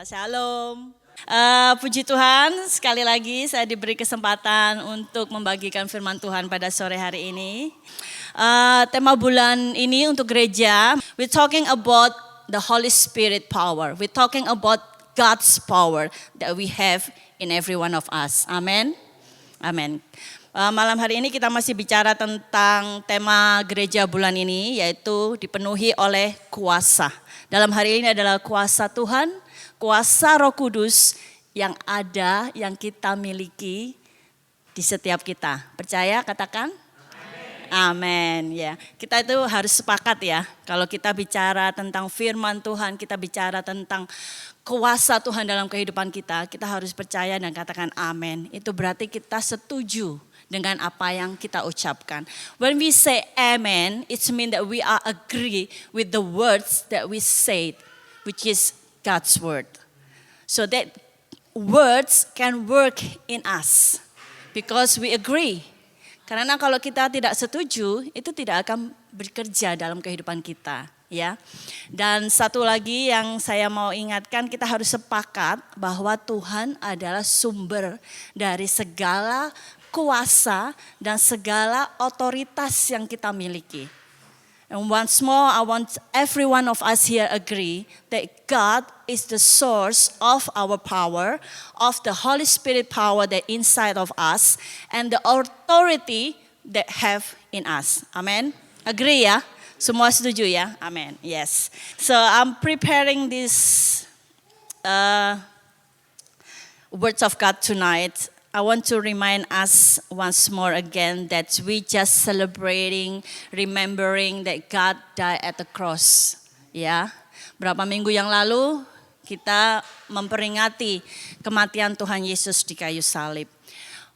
Shalom. Puji Tuhan, sekali lagi saya diberi kesempatan untuk membagikan firman Tuhan pada sore hari ini. Tema bulan ini untuk gereja, we're talking about the Holy Spirit power. We're talking about God's power that we have in every one of us. Amen. Amen. Malam hari ini kita masih bicara tentang tema gereja bulan ini, yaitu dipenuhi oleh kuasa. Dalam hari ini adalah kuasa Tuhan, kuasa Roh Kudus yang ada, yang kita miliki di setiap kita. Percaya? Katakan. Amin. Ya, kita itu harus sepakat ya. Kalau kita bicara tentang firman Tuhan, kita bicara tentang kuasa Tuhan dalam kehidupan kita, kita harus percaya dan katakan amin. Itu berarti kita setuju dengan apa yang kita ucapkan. When we say amen, it means that we are agree with the words that we said, which is God's word. So that words can work in us because we agree. Karena kalau kita tidak setuju, itu tidak akan bekerja dalam kehidupan kita, ya. Dan satu lagi yang saya mau ingatkan, kita harus sepakat bahwa Tuhan adalah sumber dari segala kuasa dan segala otoritas yang kita miliki. And once more, I want every one of us here agree that God is the source of our power, of the Holy Spirit power that inside of us, and the authority that have in us. Amen. Agree ya? Semua setuju ya? Amen. Yes. So I'm preparing this words of God tonight. I want to remind us once more again that we just celebrating, remembering that God died at the cross. Ya, berapa minggu yang lalu kita memperingati kematian Tuhan Yesus di kayu salib.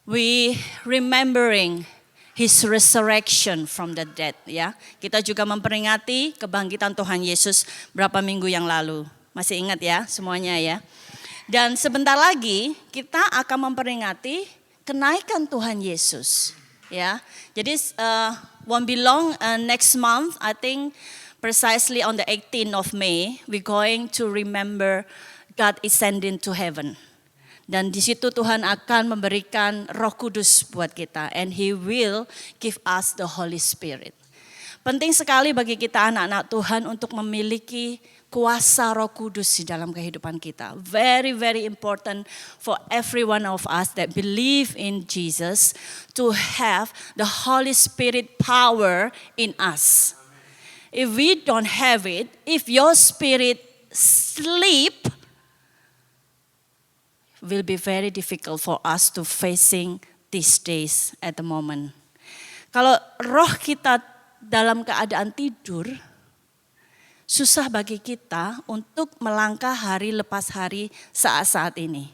We remembering His resurrection from the dead. Ya, kita juga memperingati kebangkitan Tuhan Yesus berapa minggu yang lalu. Masih ingat ya semuanya ya? Dan sebentar lagi kita akan memperingati kenaikan Tuhan Yesus, ya. Jadi won't be long, next month, I think precisely on the 18th of May, we're going to remember God ascending to heaven. Dan di situ Tuhan akan memberikan Roh Kudus buat kita, and He will give us the Holy Spirit. Penting sekali bagi kita anak-anak Tuhan untuk memiliki kuasa Roh Kudus di dalam kehidupan kita. Very, very important for every one of us that believe in Jesus to have the Holy Spirit power in us. If we don't have it, if your spirit sleep, will be very difficult for us to facing these days at the moment. Kalau roh kita dalam keadaan tidur, susah bagi kita untuk melangkah hari lepas hari saat-saat ini.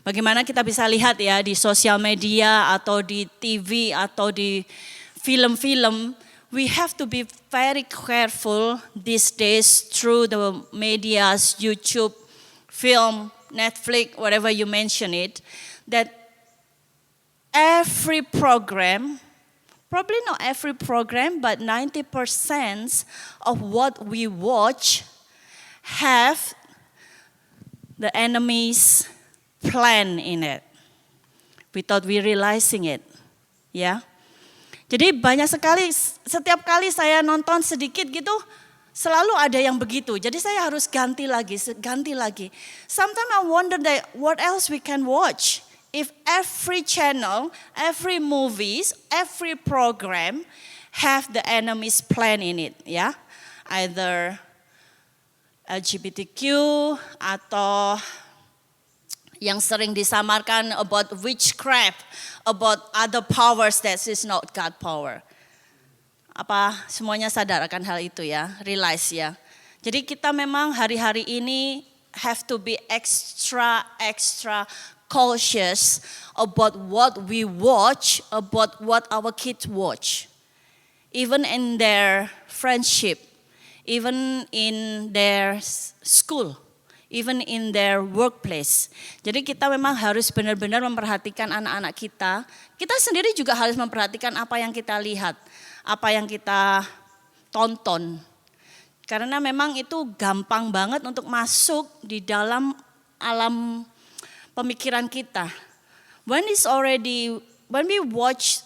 Bagaimana kita bisa lihat ya di sosial media atau di TV atau di film-film, we have to be very careful these days through the medias, YouTube, film, Netflix, whatever you mention it, that every program, probably not every program, but 90% of what we watch have the enemy's plan in it, without we realizing it, ya. Jadi banyak sekali, setiap kali saya nonton sedikit gitu, selalu ada yang begitu. Jadi saya harus ganti lagi. Sometimes I wonder that what else we can watch. If every channel, every movies, every program have the enemy's plan in it, ya. Either LGBTQ atau yang sering disamarkan about witchcraft, about other powers that is not God power. Apa semuanya sadar akan hal itu ya, realize ya. Jadi kita memang hari-hari ini have to be extra cautious about what we watch, about what our kids watch. Even in their friendship, even in their school, even in their workplace. Jadi kita memang harus benar-benar memperhatikan anak-anak kita. Kita sendiri juga harus memperhatikan apa yang kita lihat, apa yang kita tonton. Karena memang itu gampang banget untuk masuk di dalam alam pemikiran kita. When we watch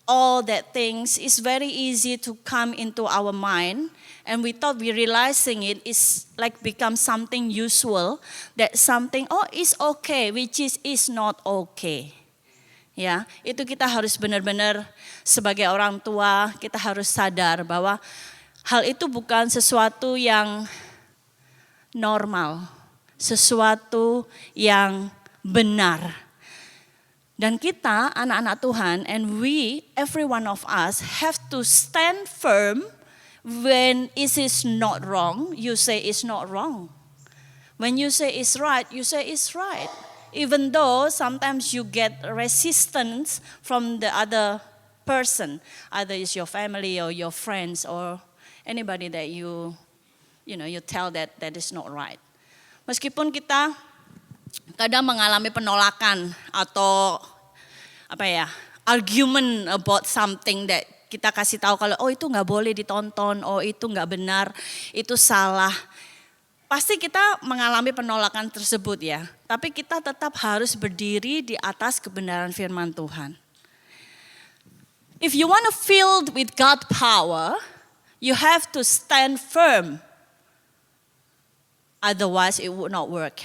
all that things, it's very easy to come into our mind, and without we realizing it, is like become something usual, that something is okay, which is not okay. Ya, itu kita harus benar-benar sebagai orang tua, kita harus sadar bahwa hal itu bukan sesuatu yang normal, sesuatu yang benar. Dan kita anak-anak Tuhan, and we, every one of us, have to stand firm when it is not wrong. You say it's not wrong. When you say it's right, you say it's right. Even though sometimes you get resistance from the other person, either it's your family or your friends or anybody that you tell that is not right. Meskipun kita kadang mengalami penolakan atau argument about something that kita kasih tahu kalau itu nggak boleh ditonton, itu nggak benar, itu salah. Pasti kita mengalami penolakan tersebut ya. Tapi kita tetap harus berdiri di atas kebenaran firman Tuhan. If you want to filled with God's power, you have to stand firm. Otherwise it would not work.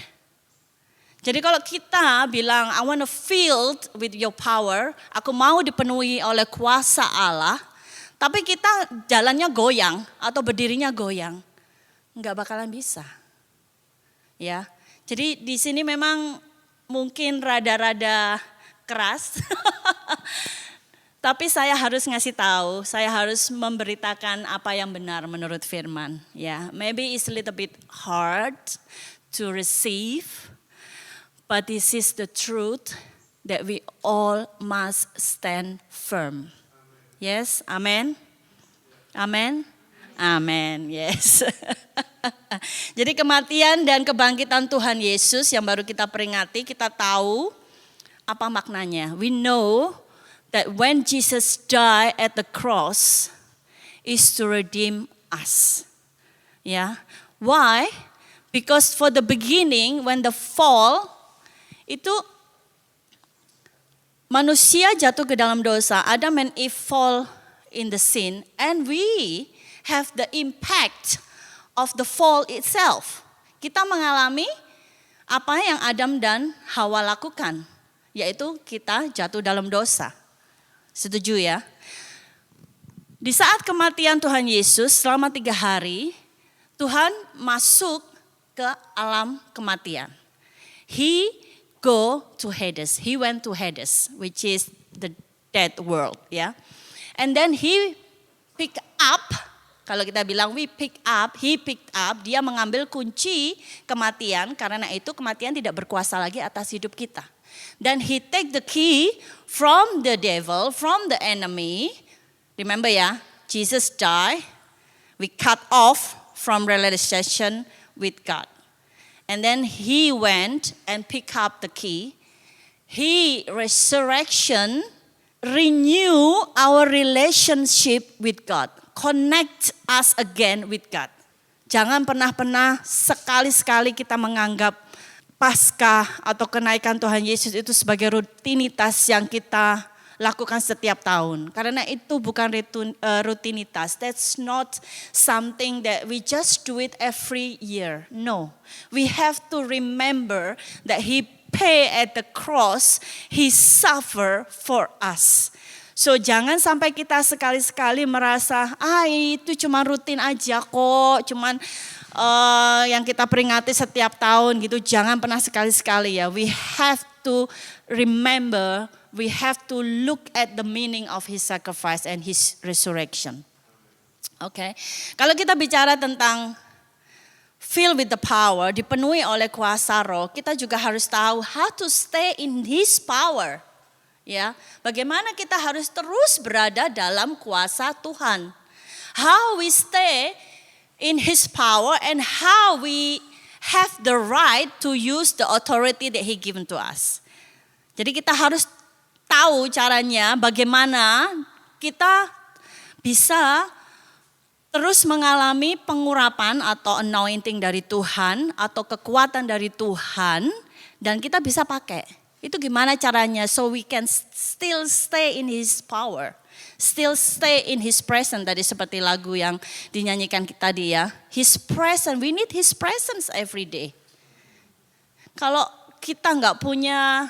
Jadi kalau kita bilang, I want to filled with your power, aku mau dipenuhi oleh kuasa Allah, tapi kita jalannya goyang atau berdirinya goyang, nggak bakalan bisa. Ya, jadi di sini memang mungkin rada-rada keras, tapi saya harus ngasih tahu, saya harus memberitakan apa yang benar menurut firman. Ya, maybe it's a little bit hard to receive. But this is the truth that we all must stand firm. Yes, amen? Amen? Amen, yes. Jadi kematian dan kebangkitan Tuhan Yesus yang baru kita peringati, kita tahu apa maknanya. We know that when Jesus died at the cross is to redeem us. Yeah. Why? Because for the beginning, when the fall, itu manusia jatuh ke dalam dosa. Adam and Eve fall in the sin, and we have the impact of the fall itself. Kita mengalami apa yang Adam dan Hawa lakukan, yaitu kita jatuh dalam dosa. Setuju ya? Di saat kematian Tuhan Yesus selama 3 hari, Tuhan masuk ke alam kematian. He went to Hades, which is the dead world, ya. And then he pick up, kalau kita bilang he picked up, dia mengambil kunci kematian, karena itu kematian tidak berkuasa lagi atas hidup kita. Then he take the key from the devil, from the enemy. Remember ya, Jesus died, we cut off from relationship with God. And then he went and picked up the key. He resurrection, renew our relationship with God. Connect us again with God. Jangan pernah sekali-sekali kita menganggap Paskah atau kenaikan Tuhan Yesus itu sebagai rutinitas yang kita lakukan setiap tahun. Karena itu bukan rutinitas. That's not something that we just do it every year. No. We have to remember that He paid at the cross. He suffered for us. So jangan sampai kita sekali-sekali merasa, itu cuma rutin aja kok. Cuman yang kita peringati setiap tahun gitu. Jangan pernah sekali-sekali ya. We have to remember, we have to look at the meaning of His sacrifice and His resurrection. Okay. Kalau kita bicara tentang filled with the power, dipenuhi oleh kuasa roh, kita juga harus tahu how to stay in His power. Ya, bagaimana kita harus terus berada dalam kuasa Tuhan. How we stay in His power and how we have the right to use the authority that He given to us. Jadi kita harus tahu caranya bagaimana kita bisa terus mengalami pengurapan atau anointing dari Tuhan atau kekuatan dari Tuhan dan kita bisa pakai. Itu gimana caranya? So we can still stay in His power. Still stay in His presence. Tadi seperti lagu yang dinyanyikan tadi ya. His presence, we need His presence every day. Kalau kita nggak punya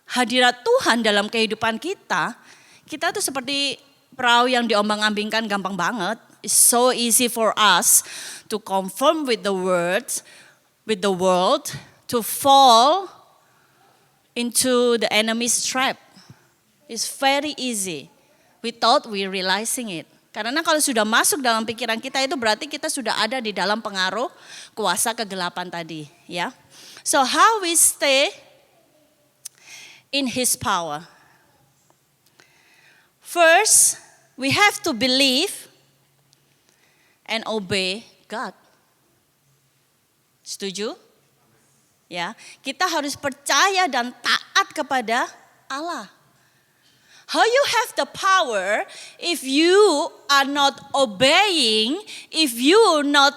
hadirat Tuhan dalam kehidupan kita, kita tuh seperti perahu yang diombang-ambingkan gampang banget. It's so easy for us to conform with the words, with the world, to fall into the enemy's trap. It's very easy without we realizing it. Karena kalau sudah masuk dalam pikiran kita itu berarti kita sudah ada di dalam pengaruh kuasa kegelapan tadi, ya. So how we stay in His power? First, we have to believe and obey God. Setuju? Ya, kita harus percaya dan taat kepada Allah. How you have the power if you are not obeying, if you not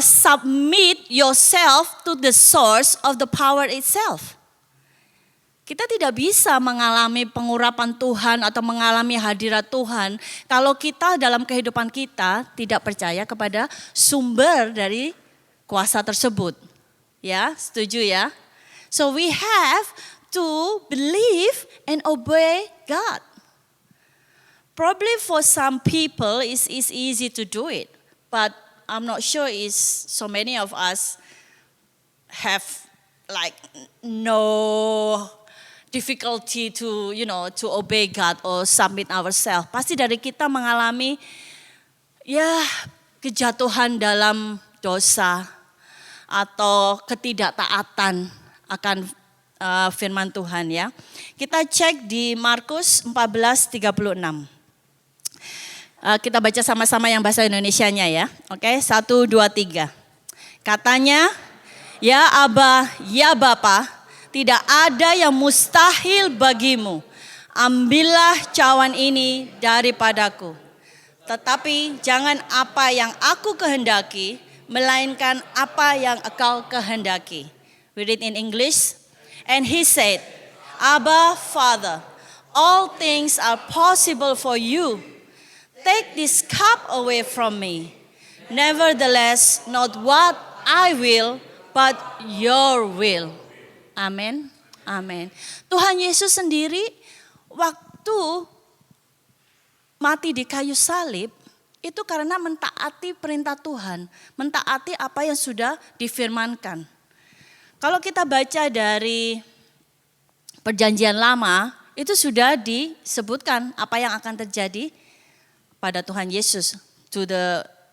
submit yourself to the source of the power itself. Kita tidak bisa mengalami pengurapan Tuhan atau mengalami hadirat Tuhan kalau kita dalam kehidupan kita tidak percaya kepada sumber dari kuasa tersebut. Ya, setuju ya? So we have to believe and obey God. Probably for some people it's easy to do it, but I'm not sure is so many of us have like no difficulty to to obey God or submit ourselves. Pasti dari kita mengalami ya kejatuhan dalam dosa atau ketidaktaatan akan firman Tuhan ya. Kita cek di Markus 14:36. Kita baca sama-sama yang bahasa Indonesianya ya. Oke, 1, 2, 3. Katanya, ya Aba, ya Bapa, tidak ada yang mustahil bagimu. Ambillah cawan ini daripadaku. Tetapi jangan apa yang aku kehendaki, melainkan apa yang engkau kehendaki. We read in English. And he said, Abba, Father, all things are possible for you. Take this cup away from me. Nevertheless, not what I will, but your will. Amin. Amin. Tuhan Yesus sendiri waktu mati di kayu salib, itu karena mentaati perintah Tuhan, mentaati apa yang sudah difirmankan. Kalau kita baca dari Perjanjian Lama, itu sudah disebutkan apa yang akan terjadi pada Tuhan Yesus.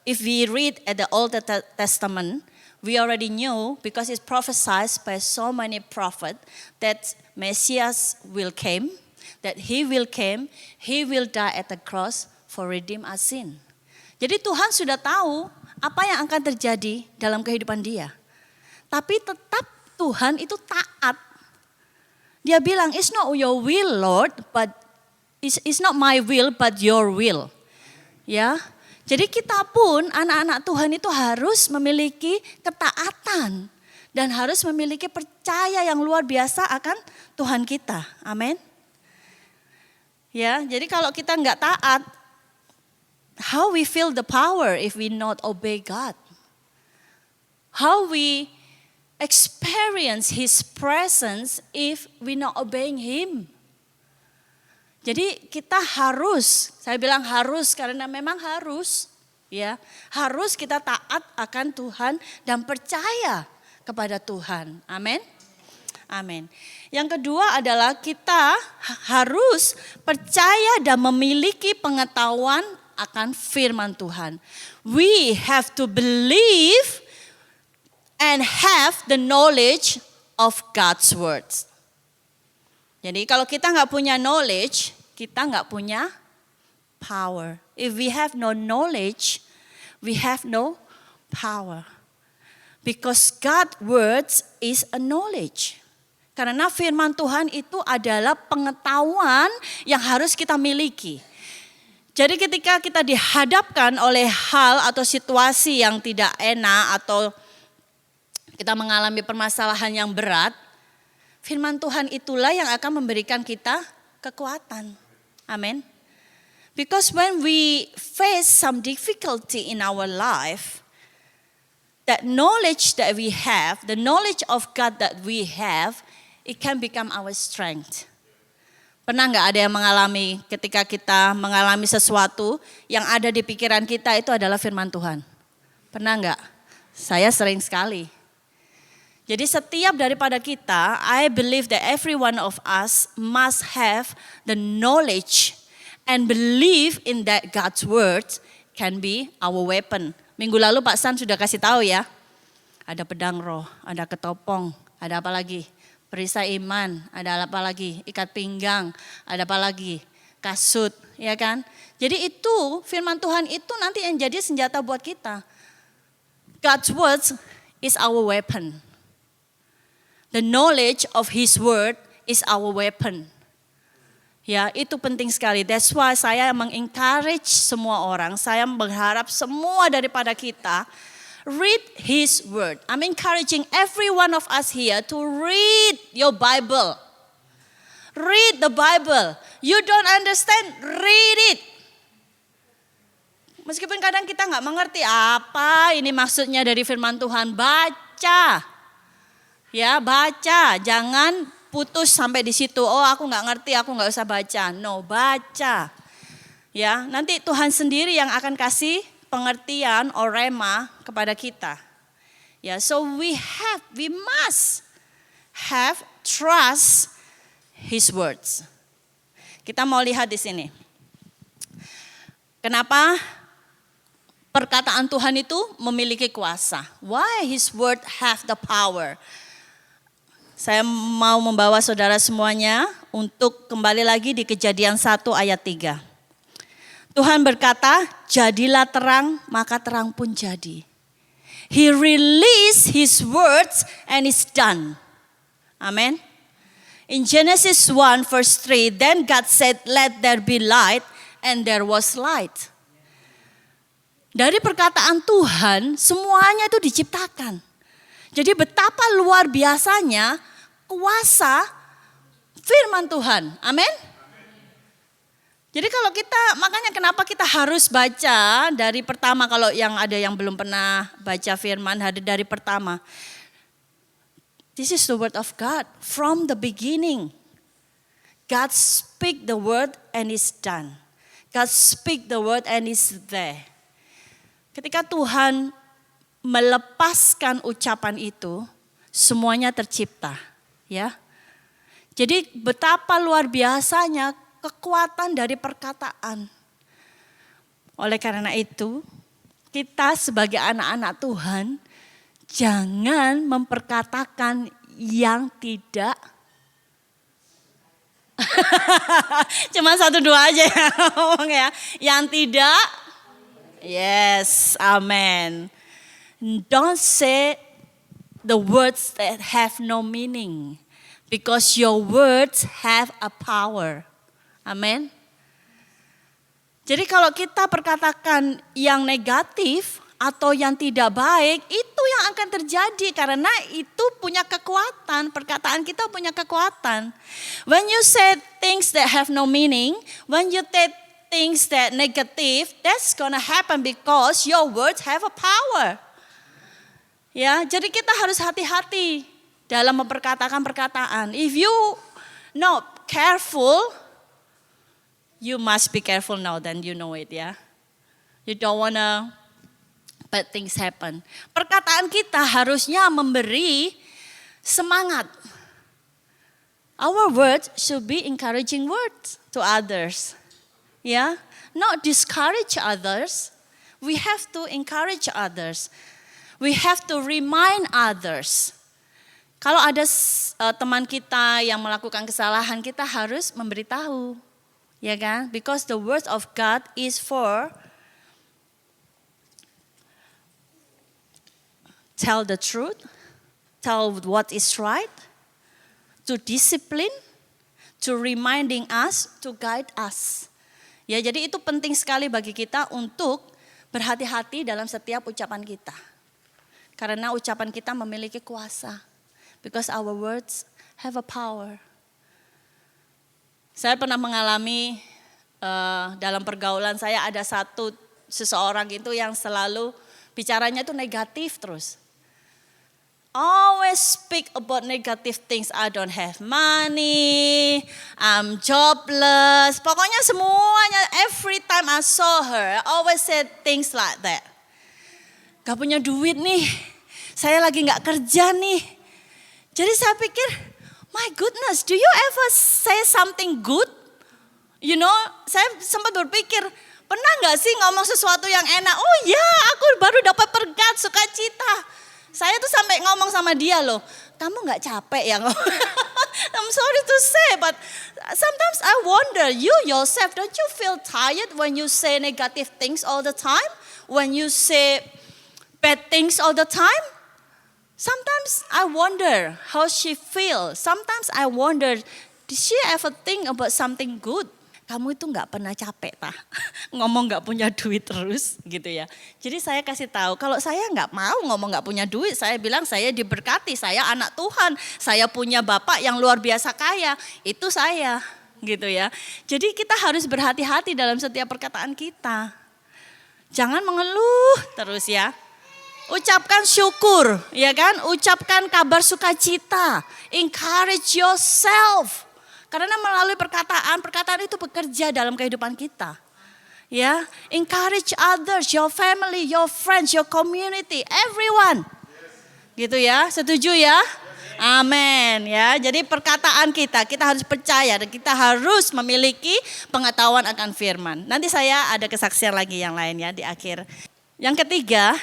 If we read at the Old Testament, we already knew because it's prophesied by so many prophets that Messias will come, that he will die at the cross for redeem our sin. Jadi Tuhan sudah tahu apa yang akan terjadi dalam kehidupan dia. Tapi tetap Tuhan itu taat. Dia bilang, it's not your will Lord, but it's not my will, but your will. Ya, jadi kita pun anak-anak Tuhan itu harus memiliki ketaatan. Dan harus memiliki percaya yang luar biasa akan Tuhan kita. Amin. Ya, jadi kalau kita nggak taat, how we feel the power if we not obey God? How we experience His presence if we not obeying Him? Jadi kita harus, saya bilang harus karena memang harus, ya, harus kita taat akan Tuhan dan percaya kepada Tuhan. Amin. Amin. Yang kedua adalah kita harus percaya dan memiliki pengetahuan akan firman Tuhan. We have to believe and have the knowledge of God's words. Jadi kalau kita nggak punya knowledge, kita nggak punya power. If we have no knowledge, we have no power. Because God's words is a knowledge. Karena firman Tuhan itu adalah pengetahuan yang harus kita miliki. Jadi ketika kita dihadapkan oleh hal atau situasi yang tidak enak atau kita mengalami permasalahan yang berat, firman Tuhan itulah yang akan memberikan kita kekuatan. Amin. Because when we face some difficulty in our life, that knowledge that we have, the knowledge of God that we have, it can become our strength. Pernah nggak ada yang mengalami ketika kita mengalami sesuatu yang ada di pikiran kita itu adalah firman Tuhan? Pernah nggak? Saya sering sekali. Jadi setiap daripada kita, I believe that every one of us must have the knowledge and believe in that God's word can be our weapon. Minggu lalu Pak San sudah kasih tahu ya. Ada pedang roh, ada ketopong, ada apa lagi? Perisai iman, ada apa lagi? Ikat pinggang, ada apa lagi? Kasut, ya kan? Jadi itu firman Tuhan itu nanti yang jadi senjata buat kita. God's word is our weapon. The knowledge of His word is our weapon. Ya, itu penting sekali. That's why saya mengencourage semua orang, saya berharap semua daripada kita read His word. I'm encouraging every one of us here to read your Bible. Read the Bible. You don't understand, read it. Meskipun kadang kita nggak mengerti apa ini maksudnya dari firman Tuhan, baca. Ya, baca, jangan putus sampai di situ. Oh, aku nggak ngerti, aku nggak usah baca. No, baca. Ya, nanti Tuhan sendiri yang akan kasih pengertian or rema kepada kita. Ya, so we must have trust His words. Kita mau lihat di sini. Kenapa perkataan Tuhan itu memiliki kuasa? Why His word have the power? Saya mau membawa saudara semuanya untuk kembali lagi di Kejadian 1 ayat 3. Tuhan berkata, jadilah terang, maka terang pun jadi. He released His words and it's done. Amen. In Genesis 1 verse 3, then God said, let there be light, and there was light. Dari perkataan Tuhan, semuanya itu diciptakan. Jadi betapa luar biasanya kuasa firman Tuhan. Amin. Jadi kalau kita, makanya kenapa kita harus baca dari pertama, kalau yang ada yang belum pernah baca firman, dari pertama. This is the word of God from the beginning. God speak the word and it's done. God speak the word and it's there. Ketika Tuhan melepaskan ucapan itu, semuanya tercipta, ya. Jadi betapa luar biasanya kekuatan dari perkataan. Oleh karena itu, kita sebagai anak-anak Tuhan jangan memperkatakan yang tidak. Cuma 1-2 aja ya ngomong ya. Yang tidak. Yes, amen. Don't say the words that have no meaning. Because your words have a power. Amen. Jadi kalau kita perkatakan yang negatif atau yang tidak baik, itu yang akan terjadi karena itu punya kekuatan. Perkataan kita punya kekuatan. When you say things that have no meaning, when you say things that negative, that's gonna happen because your words have a power. Ya, jadi kita harus hati-hati dalam memperkatakan perkataan. If you not careful, you must be careful now, then you know it ya. You don't wanna bad things happen. Perkataan kita harusnya memberi semangat. Our words should be encouraging words to others. Ya, not discourage others. We have to encourage others. We have to remind others. Kalau ada teman kita yang melakukan kesalahan, kita harus memberitahu. Ya kan? Because the word of God is for tell the truth, tell what is right, to discipline, to reminding us, to guide us. Ya, jadi itu penting sekali bagi kita untuk berhati-hati dalam setiap ucapan kita. Karena ucapan kita memiliki kuasa. Because our words have a power. Saya pernah mengalami dalam pergaulan saya ada seseorang itu yang selalu bicaranya itu negatif terus. Always speak about negative things. I don't have money, I'm jobless. Pokoknya semuanya, every time I saw her, I always said things like that. Gak punya duit nih, saya lagi gak kerja nih. Jadi saya pikir, my goodness, do you ever say something good? You know, saya sempat berpikir, pernah gak sih ngomong sesuatu yang enak? Oh ya, aku baru dapat berkat, sukacita. Saya tuh sampai ngomong sama dia loh, kamu gak capek ya? I'm sorry to say, but sometimes I wonder, you yourself, don't you feel tired when you say negative things all the time? When you say bad things all the time? Sometimes I wonder how she feels. Sometimes I wonder, did she ever think about something good? Kamu itu gak pernah capek tah? Ngomong gak punya duit terus gitu ya. Jadi saya kasih tahu, kalau saya gak mau ngomong gak punya duit, saya bilang saya diberkati, saya anak Tuhan. Saya punya bapak yang luar biasa kaya, itu saya gitu ya. Jadi kita harus berhati-hati dalam setiap perkataan kita. Jangan mengeluh terus ya. Ucapkan syukur, ya kan? Ucapkan kabar sukacita. Encourage yourself. Karena melalui perkataan itu bekerja dalam kehidupan kita. Ya, encourage others, your family, your friends, your community, everyone. Gitu ya, setuju ya? Amin ya. Jadi perkataan kita harus percaya dan kita harus memiliki pengetahuan akan firman. Nanti saya ada kesaksian lagi yang lain ya di akhir. Yang ketiga,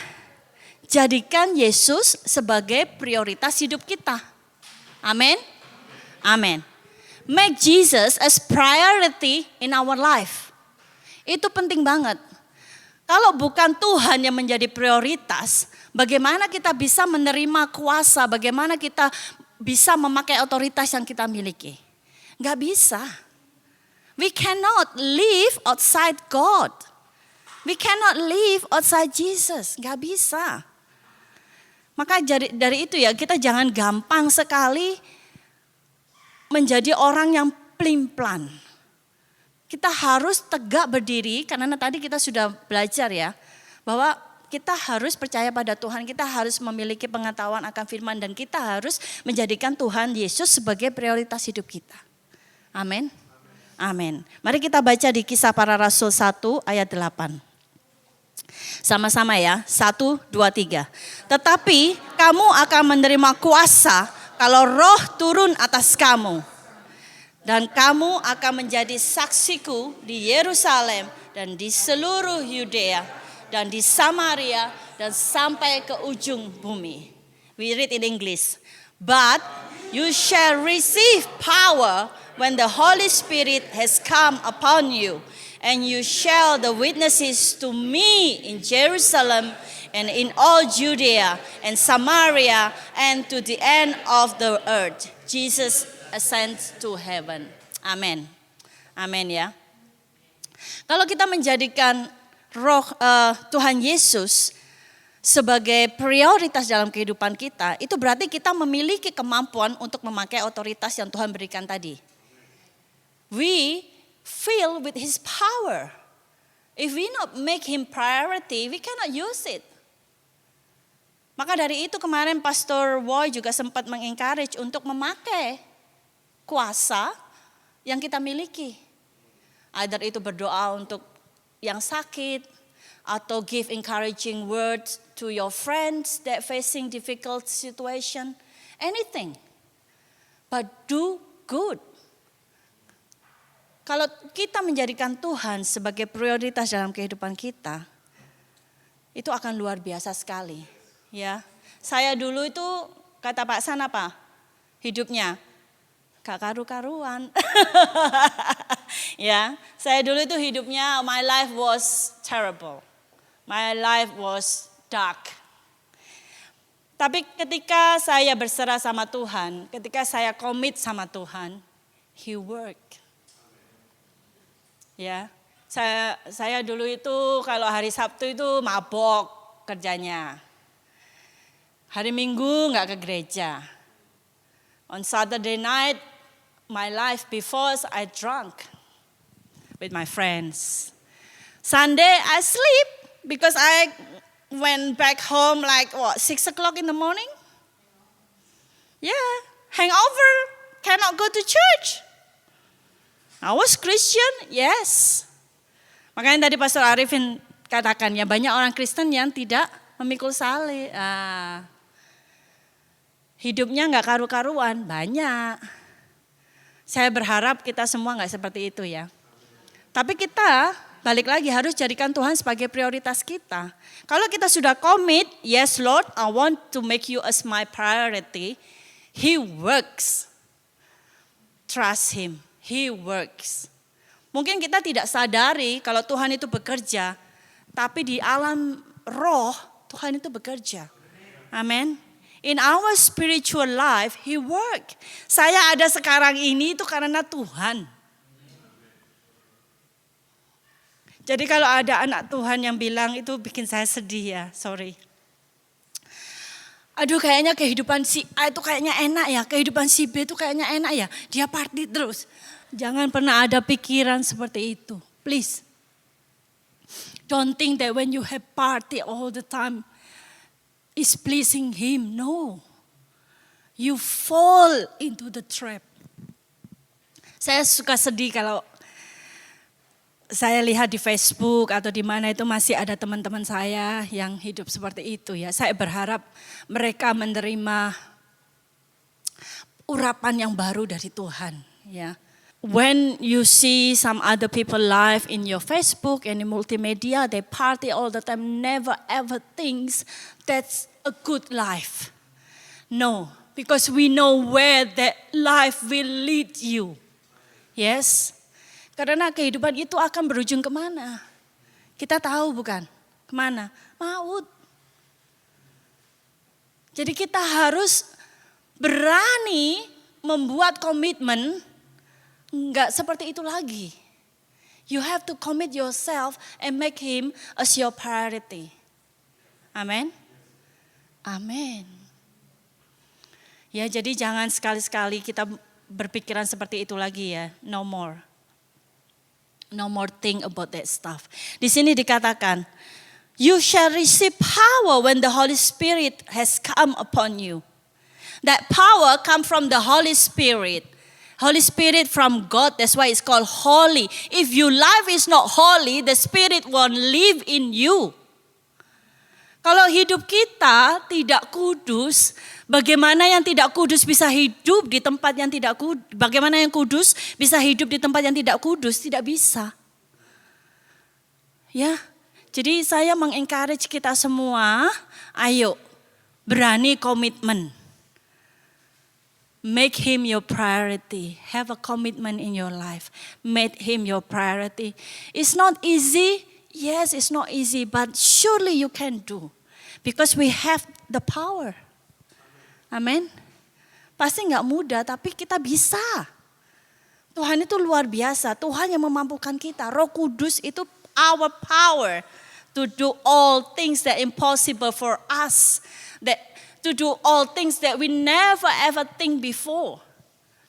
jadikan Yesus sebagai prioritas hidup kita. Amin. Amin. Make Jesus as priority in our life. Itu penting banget. Kalau bukan Tuhan yang menjadi prioritas, bagaimana kita bisa menerima kuasa, bagaimana kita bisa memakai otoritas yang kita miliki? Gak bisa. We cannot live outside God. We cannot live outside Jesus. Gak bisa. Maka dari itu ya, kita jangan gampang sekali menjadi orang yang pelin-pelan. Kita harus tegak berdiri karena tadi kita sudah belajar ya. Bahwa kita harus percaya pada Tuhan, kita harus memiliki pengetahuan akan firman dan kita harus menjadikan Tuhan Yesus sebagai prioritas hidup kita. Amin. Amin. Mari kita baca di Kisah Para Rasul 1 ayat 8. Sama-sama ya, 1, 2, 3. Tetapi kamu akan menerima kuasa kalau Roh turun atas kamu. Dan kamu akan menjadi saksiku di Yerusalem dan di seluruh Yudea dan di Samaria dan sampai ke ujung bumi. We read in English. But you shall receive power when the Holy Spirit has come upon you. And you shall the witnesses to me in Jerusalem and in all Judea and Samaria and to the end of the earth. Jesus ascends to heaven. Amin. Amin ya. Kalau kita menjadikan Tuhan Yesus sebagai prioritas dalam kehidupan kita, itu berarti kita memiliki kemampuan untuk memakai otoritas yang Tuhan berikan tadi. We fill with His power. If we not make Him priority, we cannot use it. Maka dari itu kemarin Pastor Woy juga sempat mengencourage untuk memakai kuasa yang kita miliki. Either itu berdoa untuk yang sakit, atau give encouraging words to your friends that facing difficult situation. Anything. But do good. Kalau kita menjadikan Tuhan sebagai prioritas dalam kehidupan kita, itu akan luar biasa sekali. Ya, saya dulu itu kata Pak San apa? Hidupnya gak karu-karuan. Ya, saya dulu itu hidupnya my life was terrible. My life was dark. Tapi ketika saya berserah sama Tuhan, ketika saya komit sama Tuhan, He worked. Ya, Saya dulu itu kalau hari Sabtu itu mabok kerjanya. Hari Minggu nggak ke gereja. On Saturday night, my life before I drunk with my friends. Sunday I sleep because I went back home like 6 o'clock in the morning. Yeah, hangover, cannot go to church. I was Christian, yes. Makanya tadi Pastor Arifin katakan ya banyak orang Kristen yang tidak memikul salib. Hidupnya nggak karu-karuan, banyak. Saya berharap kita semua nggak seperti itu ya. Tapi kita balik lagi harus jadikan Tuhan sebagai prioritas kita. Kalau kita sudah komit, yes Lord, I want to make you as my priority. He works. Trust Him. He works. Mungkin kita tidak sadari kalau Tuhan itu bekerja, tapi di alam roh Tuhan itu bekerja. Amin. In our spiritual life, He work. Saya ada sekarang ini itu karena Tuhan. Jadi kalau ada anak Tuhan yang bilang itu bikin saya sedih ya, sorry. Aduh kayaknya kehidupan si A itu kayaknya enak ya, kehidupan si B itu kayaknya enak ya. Dia party terus. Jangan pernah ada pikiran seperti itu, please. Don't think that when you have party all the time, is pleasing Him. No. You fall into the trap. Saya suka sedih kalau saya lihat di Facebook atau di mana itu masih ada teman-teman saya yang hidup seperti itu ya. Saya berharap mereka menerima urapan yang baru dari Tuhan ya. When you see some other people live in your Facebook and in multimedia, they party all the time, never ever thinks that's a good life. No, because we know where that life will lead you. Yes, karena kehidupan itu akan berujung kemana? Kita tahu bukan? Kemana? Maut. Jadi kita harus berani membuat komitmen. Enggak seperti itu lagi. You have to commit yourself and make Him as your priority. Amen. Amen. Ya jadi jangan sekali-sekali kita berpikiran seperti itu lagi ya. No more. No more think about that stuff. Di sini dikatakan, you shall receive power when the Holy Spirit has come upon you. That power come from the Holy Spirit. Holy Spirit from God, that's why it's called holy. If your life is not holy, the Spirit won't live in you. Kalau hidup kita tidak kudus, bagaimana yang tidak kudus bisa hidup di tempat yang tidak kudus? Bagaimana yang kudus bisa hidup di tempat yang tidak kudus? Tidak bisa. Ya, jadi saya mengencourage kita semua, ayo berani komitmen. Make Him your priority. Have a commitment in your life. Make Him your priority. It's not easy. Yes, it's not easy. But surely you can do. Because we have the power. Amen. Pasti gak mudah tapi kita bisa. Tuhan itu luar biasa. Tuhan yang memampukan kita. Roh Kudus itu our power. To do all things that impossible for us. To do all things that we never ever think before.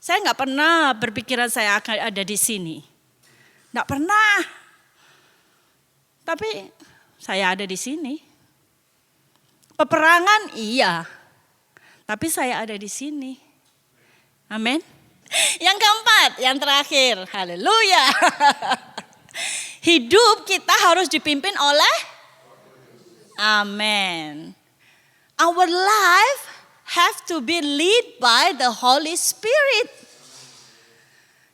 Saya nggak pernah berpikiran saya akan ada di sini. Nggak pernah. Tapi saya ada di sini. Peperangan iya. Tapi saya ada di sini. Amin. Yang keempat, yang terakhir. Haleluya. Hidup kita harus dipimpin oleh amin. Our life have to be led by the Holy Spirit.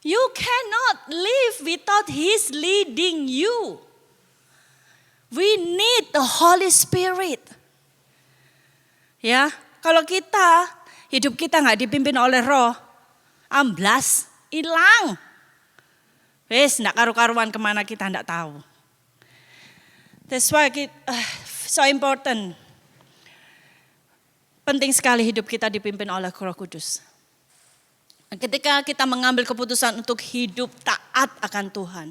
You cannot live without His leading you. We need the Holy Spirit. Ya, kalau hidup kita nggak dipimpin oleh Roh, amblas, hilang. Wes, nggak karu-karuan kemana kita nggak tahu. That's why so important. Penting sekali hidup kita dipimpin oleh Roh Kudus. Ketika kita mengambil keputusan untuk hidup taat akan Tuhan.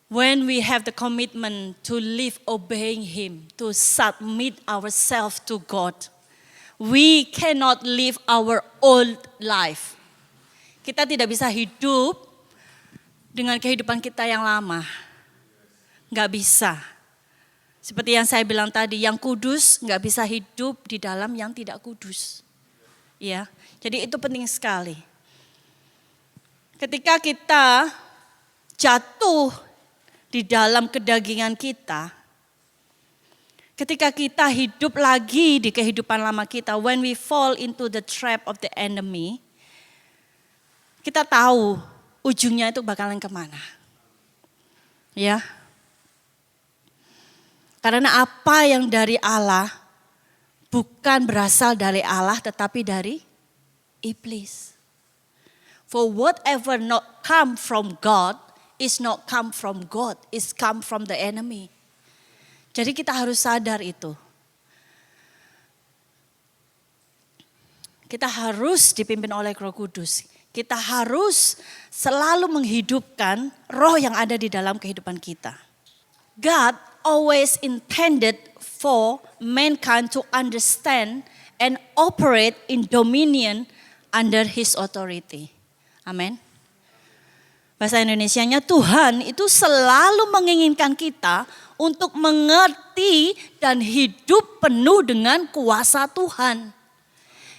when we have the commitment to live obeying Him, to submit ourselves to God, we cannot live our old life. Kita tidak bisa hidup dengan kehidupan kita yang lama. Nggak bisa. Seperti yang saya bilang tadi, yang kudus nggak bisa hidup di dalam yang tidak kudus. Ya, jadi itu penting sekali. Ketika kita jatuh di dalam kedagingan kita, ketika kita hidup lagi di kehidupan lama kita, when we fall into the trap of the enemy, kita tahu ujungnya itu bakalan kemana. Ya. Karena apa yang dari Allah bukan berasal dari Allah tetapi dari iblis. For whatever not come from God is not come from God, is come from the enemy. Jadi kita harus sadar itu. Kita harus dipimpin oleh Roh Kudus. Kita harus selalu menghidupkan roh yang ada di dalam kehidupan kita. God always intended for mankind to understand and operate in dominion under His authority. Amin. Bahasa Indonesianya, Tuhan itu selalu menginginkan kita untuk mengerti dan hidup penuh dengan kuasa Tuhan.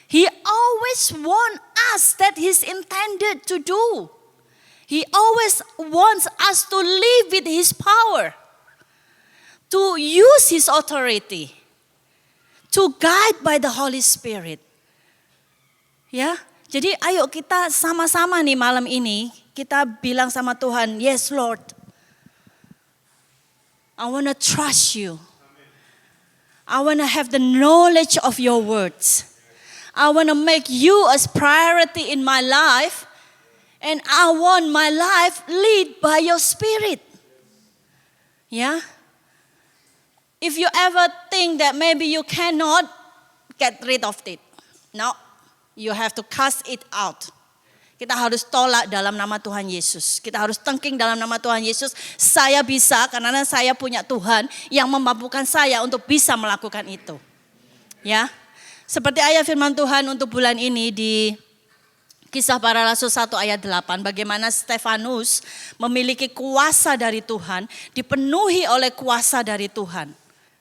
He always wants us that He's intended to do. He always wants us to live with His power, to use His authority, to guide by the Holy Spirit. Ya, jadi ayo kita sama-sama nih malam ini kita bilang sama Tuhan, yes Lord, I want to trust you. I want to have the knowledge of your words. I want to make you as priority in my life. And I want my life lead by your spirit. Yeah. If you ever think that maybe you cannot get rid of it. No. You have to cast it out. Kita harus tolak dalam nama Tuhan Yesus. Kita harus tengking dalam nama Tuhan Yesus. Saya bisa karena saya punya Tuhan yang memampukan saya untuk bisa melakukan itu. Ya. Seperti ayat firman Tuhan untuk bulan ini di Kisah Para Rasul 1 ayat 8. Bagaimana Stefanus memiliki kuasa dari Tuhan. Dipenuhi oleh kuasa dari Tuhan.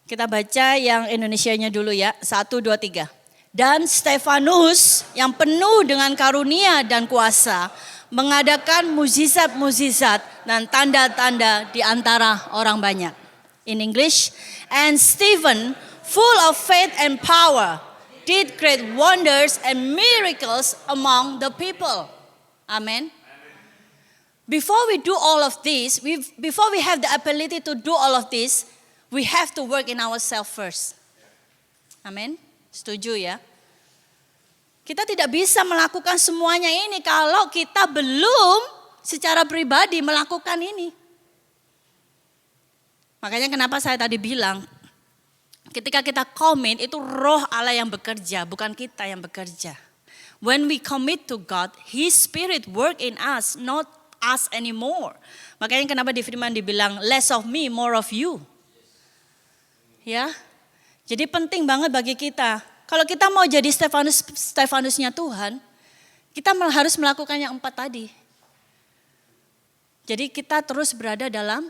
Kita baca yang Indonesianya dulu ya. 1, 2, 3. Dan Stefanus yang penuh dengan karunia dan kuasa mengadakan mukjizat-mukjizat dan tanda-tanda di antara orang banyak. In English, and Stephen, full of faith and power, did great wonders and miracles among the people. Amen. Before we do all of this, before we have the ability to do all of this, we have to work in ourselves first. Amen. Setuju ya? Kita tidak bisa melakukan semuanya ini kalau kita belum secara pribadi melakukan ini. Makanya kenapa saya tadi bilang, ketika kita komit itu roh Allah yang bekerja, bukan kita yang bekerja. When we commit to God, His Spirit work in us, not us anymore. Makanya kenapa di firman dibilang less of me, more of you. Ya, jadi penting banget bagi kita. Kalau kita mau jadi Stefanusnya Tuhan, kita harus melakukan yang 4 tadi. Jadi kita terus berada dalam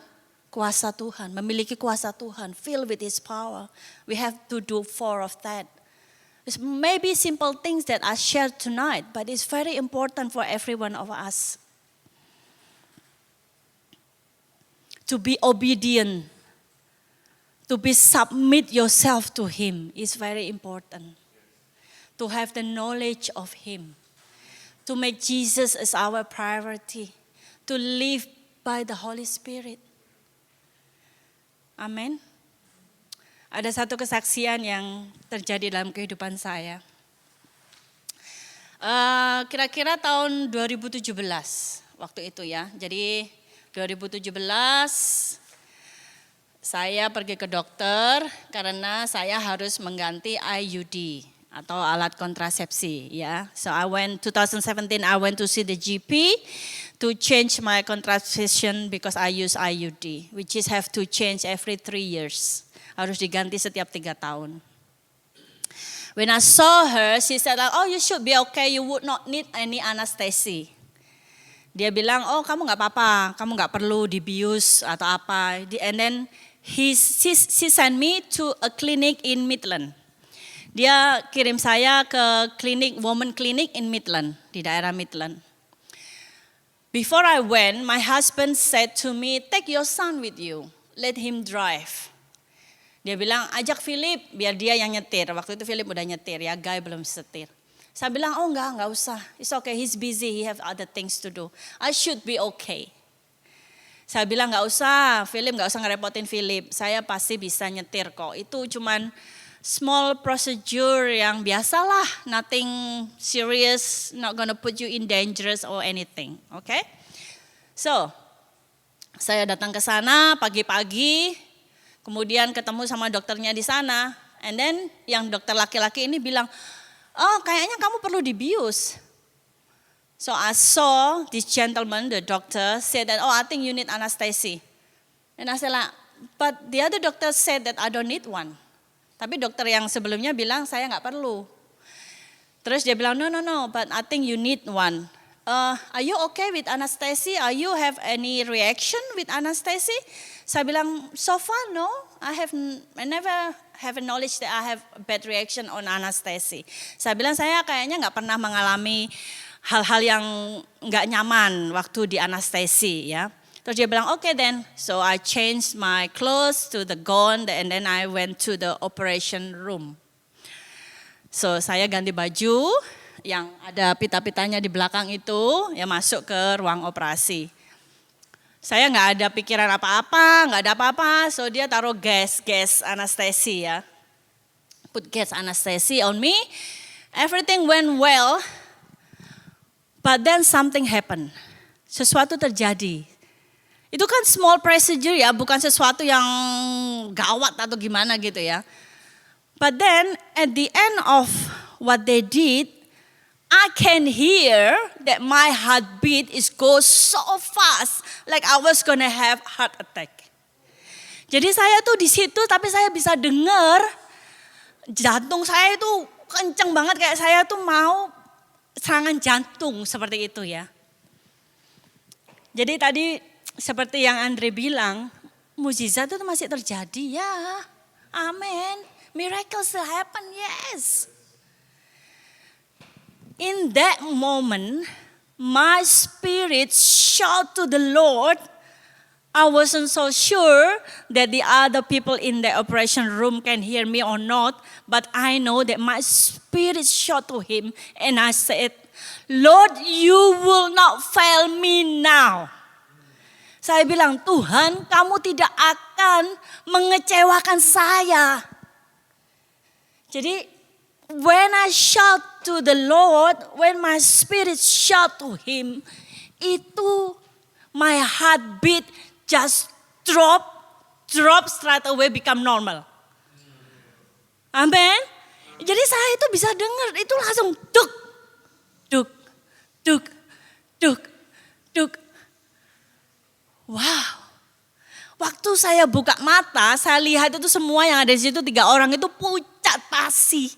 kuasa Tuhan, memiliki kuasa Tuhan, filled with His power. We have to do 4 of that. It's maybe simple things that I shared tonight, but it's very important for every one of us. To be obedient, to be submit yourself to Him is very important. To have the knowledge of Him, to make Jesus as our priority, to live by the Holy Spirit. Amin. Ada satu kesaksian yang terjadi dalam kehidupan saya. Kira-kira tahun 2017 waktu itu ya. Jadi 2017 saya pergi ke dokter karena saya harus mengganti IUD. atau alat kontrasepsi ya. So 2017 I went to see the GP to change my contraception because I use IUD, which is have to change every 3 years. Harus diganti setiap 3 tahun. When I saw her, she said, "Oh, you should be okay. You would not need any anesthesia." Dia bilang, "Oh, kamu nggak apa-apa, kamu nggak perlu dibius atau apa." And then she sent me to a clinic in Midland. Dia kirim saya ke klinik, woman clinic in Midland, di daerah Midland. Before I went, my husband said to me, "Take your son with you, let him drive." Dia bilang, ajak Philip, biar dia yang nyetir. Waktu itu Philip udah nyetir ya, Guy belum setir. Saya bilang, oh enggak usah, it's okay, he's busy, he have other things to do. I should be okay. Saya bilang enggak usah, Philip enggak usah ngerepotin Philip, saya pasti bisa nyetir kok. Itu cuman small procedure yang biasalah, nothing serious, not gonna put you in dangerous or anything, okay? So, saya datang ke sana pagi-pagi, kemudian ketemu sama dokternya di sana, and then yang dokter laki-laki ini bilang, oh kayaknya kamu perlu dibius. So I saw this gentleman, the doctor, said that, oh I think you need anesthesia. And I said like, but the other doctor said that I don't need one. Tapi dokter yang sebelumnya bilang saya nggak perlu. Terus dia bilang no, but I think you need one. Are you okay with anesthesia? Are you have any reaction with anesthesia? Saya bilang so far no, I never have a knowledge that I have bad reaction on anesthesia. Saya bilang saya kayaknya nggak pernah mengalami hal-hal yang nggak nyaman waktu di anestesi ya. Terus dia bilang, okay then. So I changed my clothes to the gown and then I went to the operation room. So saya ganti baju yang ada pita-pitanya di belakang itu, ya masuk ke ruang operasi. Saya nggak ada pikiran apa-apa, nggak ada apa-apa. So dia taruh gas anestesi ya. Put gas anestesi on me. Everything went well. But then something happened. Sesuatu terjadi. Itu kan small procedure ya, bukan sesuatu yang gawat atau gimana gitu ya. But then at the end of what they did, I can hear that my heartbeat is go so fast, like I was gonna have heart attack. Jadi saya tuh di situ, tapi saya bisa dengar jantung saya itu kenceng banget, kayak saya tuh mau serangan jantung seperti itu ya. Jadi tadi seperti yang Andre bilang, mukjizat itu masih terjadi ya. Amin. Miracles still happen, yes. In that moment, my spirit shout to the Lord. I wasn't so sure that the other people in the operation room can hear me or not, but I know that my spirit shout to him and I said, Lord, you will not fail me now. Saya bilang, Tuhan, kamu tidak akan mengecewakan saya. Jadi, when I shout to the Lord, when my spirit shout to him, itu my heartbeat just drop straight away become normal. Amen. Jadi saya itu bisa dengar, itu langsung duk, duk, duk, duk, duk. Wow. Waktu saya buka mata, saya lihat itu semua yang ada di situ 3 orang itu pucat pasi.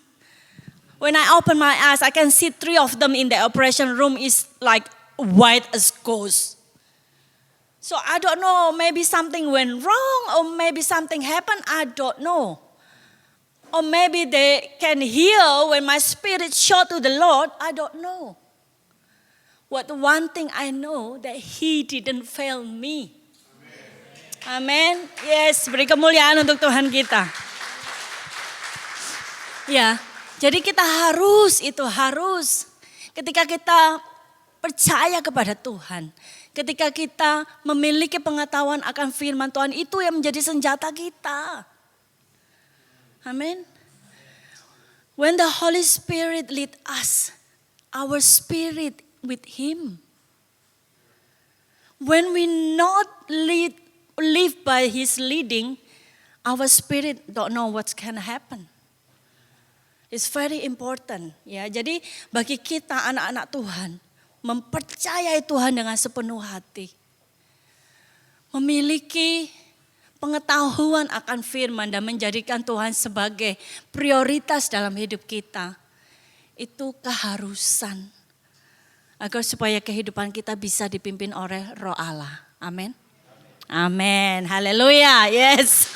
When I open my eyes, I can see 3 of them in the operation room is like white as ghost. So I don't know, maybe something went wrong or maybe something happened, I don't know. Or maybe they can hear when my spirit shout to the Lord, I don't know. What one thing I know that he didn't fail me. Amen. Yes, beri kemuliaan untuk Tuhan kita. Ya, jadi kita harus ketika kita percaya kepada Tuhan, ketika kita memiliki pengetahuan akan firman Tuhan, itu yang menjadi senjata kita. Amin. When the Holy Spirit lead us, our spirit with him. When we not live by his leading, our spirit don't know what's gonna happen. It's very important ya. Jadi bagi kita anak-anak Tuhan mempercayai Tuhan dengan sepenuh hati. Memiliki pengetahuan akan firman dan menjadikan Tuhan sebagai prioritas dalam hidup kita. Itu keharusan. Agar supaya kehidupan kita bisa dipimpin oleh Roh Allah. Amin. Amin. Haleluya. Yes.